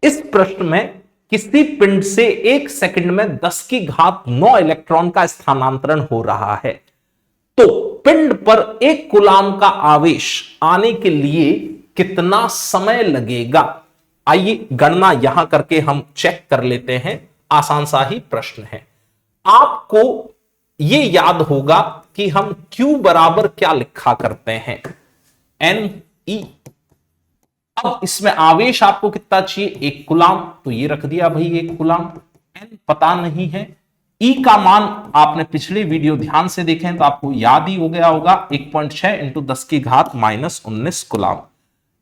इस प्रश्न में किसी पिंड से 1 सेकंड में 10 की घात 9 इलेक्ट्रॉन का स्थानांतरण हो रहा है, तो पिंड पर 1 कूलाम का आवेश आने के लिए कितना समय लगेगा। आइए गणना यहां करके हम चेक कर लेते हैं। आसान सा ही प्रश्न है। आपको यह याद होगा कि हम Q बराबर क्या लिखा करते हैं, Ne। अब इसमें आवेश आपको कितना चाहिए, 1 कूलाम, तो ये रख दिया भाई 1 कूलाम। N पता नहीं है। E का मान आपने पिछले वीडियो ध्यान से देखें तो आपको याद ही हो गया होगा, 1.6 इंटू 10 की घात -19 कूलाम।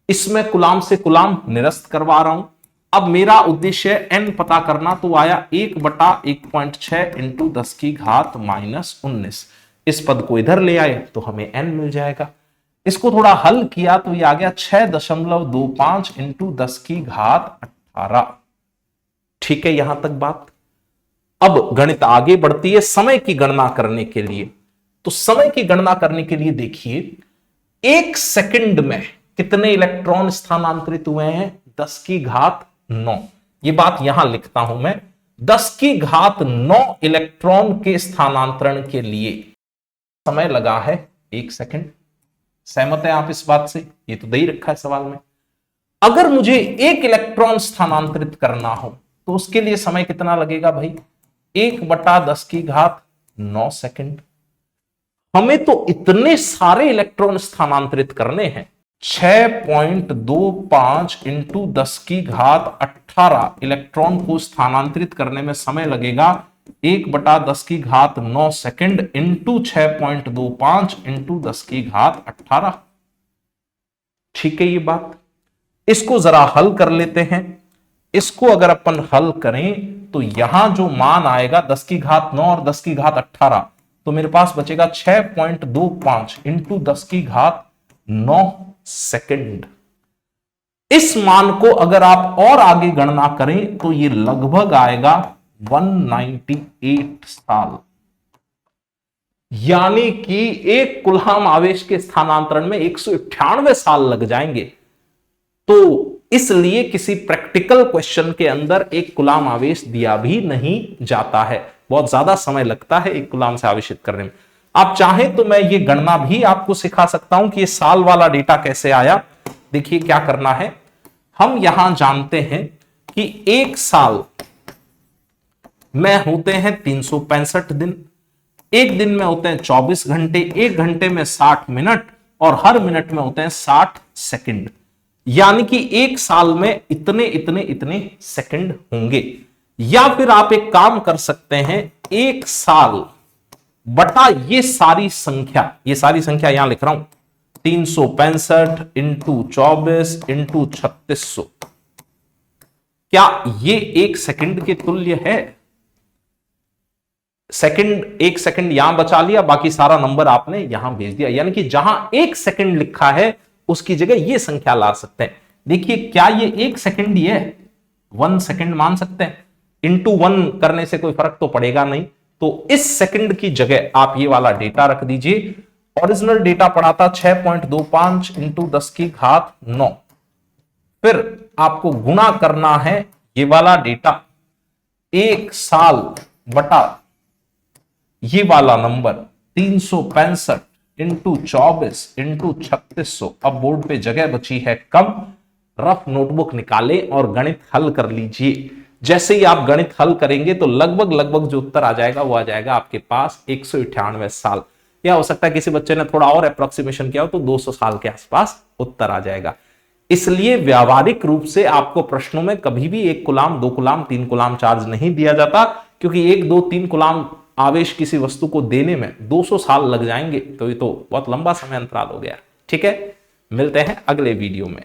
इसमें कूलाम से कूलाम निरस्त करवा रहा हूं। अब मेरा उद्देश्य है N पता करना, तो आया 1/1.6 इंटू 10 की घात -19। इस पद को इधर ले आए तो हमें N मिल जाएगा। इसको थोड़ा हल किया तो ये आ गया 6.25 इंटू 10 की घात 18। ठीक है, यहां तक बात। अब गणित आगे बढ़ती है समय की गणना करने के लिए। तो समय की गणना करने के लिए देखिए, 1 सेकंड में कितने इलेक्ट्रॉन स्थानांतरित हुए हैं, 10 की घात 9। ये बात यहां लिखता हूं मैं, 10 की घात 9 इलेक्ट्रॉन के स्थानांतरण के लिए समय लगा है 1 सेकंड। सहमत है आप इस बात से? ये तो दे ही रखा है सवाल में। अगर मुझे 1 इलेक्ट्रॉन स्थानांतरित करना हो तो उसके लिए समय कितना लगेगा भाई, 1/10 की घात 9 सेकंड। हमें तो इतने सारे इलेक्ट्रॉन स्थानांतरित करने हैं, 6.25 इंटू 10 की घात 18 इलेक्ट्रॉन को स्थानांतरित करने में समय लगेगा 1/10 की घात 9 सेकंड इंटू 6.25 इंटू 10 की घात 18। ठीक है ये बात। इसको जरा हल कर लेते हैं। इसको अगर अपन हल करें तो यहां जो मान आएगा 10 की घात 9 और 10 की घात 18, तो मेरे पास बचेगा 6.25 इंटू 10 की घात 9 सेकंड। इस मान को अगर आप और आगे गणना करें तो ये लगभग आएगा 198 साल। यानी कि 1 कूलाम आवेश के स्थानांतरण में 198 साल लग जाएंगे। तो इसलिए किसी प्रैक्टिकल क्वेश्चन के अंदर 1 कूलाम आवेश दिया भी नहीं जाता है। बहुत ज्यादा समय लगता है 1 कूलाम से आवेशित करने में। आप चाहें तो मैं ये गणना भी आपको सिखा सकता हूं कि ये साल वाला डेटा कैसे आया। देखिए क्या करना है, हम यहां जानते हैं कि 1 साल में होते हैं 365 दिन, 1 दिन में होते हैं 24 घंटे, 1 घंटे में 60 मिनट और हर मिनट में होते हैं 60 सेकंड। यानी कि 1 साल में इतने इतने इतने सेकंड होंगे। या फिर आप एक काम कर सकते हैं, 1 साल बटा ये सारी संख्या यहां लिख रहा हूं, 365 इंटू 24 इंटू 3600। क्या ये 1 सेकंड के तुल्य है? सेकंड, 1 सेकंड यहां बचा लिया, बाकी सारा नंबर आपने यहां भेज दिया। यानी कि जहां 1 सेकंड लिखा है उसकी जगह ये संख्या ला सकते हैं। देखिए क्या ये 1 सेकंड ही है, 1 सेकंड मान सकते हैं। इंटू 1 करने से कोई फर्क तो पड़ेगा नहीं, तो इस सेकंड की जगह आप ये वाला डेटा रख दीजिए। ओरिजिनल डेटा पड़ा था 6.25 इंटू 10 की घात 9। फिर आपको गुणा करना है ये वाला डेटा 1 साल बटा ये वाला नंबर 365 इंटू 24 इंटू 3600। अब बोर्ड पे जगह बची है कम, रफ नोटबुक निकालें और गणित हल कर लीजिए। जैसे ही आप गणित हल करेंगे तो लगभग जो उत्तर आ जाएगा वो आ जाएगा आपके पास 198 साल। या हो सकता है किसी बच्चे ने थोड़ा और अप्रोक्सीमेशन किया हो तो 200 साल के आसपास उत्तर आ जाएगा। इसलिए व्यावहारिक रूप से आपको प्रश्नों में कभी भी 1 कूलाम, 2 कूलाम, 3 कूलाम चार्ज नहीं दिया जाता, क्योंकि 1, 2, 3 कूलाम आवेश किसी वस्तु को देने में 200 साल लग जाएंगे, तो ये तो बहुत लंबा समय अंतराल हो गया। ठीक है, मिलते हैं अगले वीडियो में।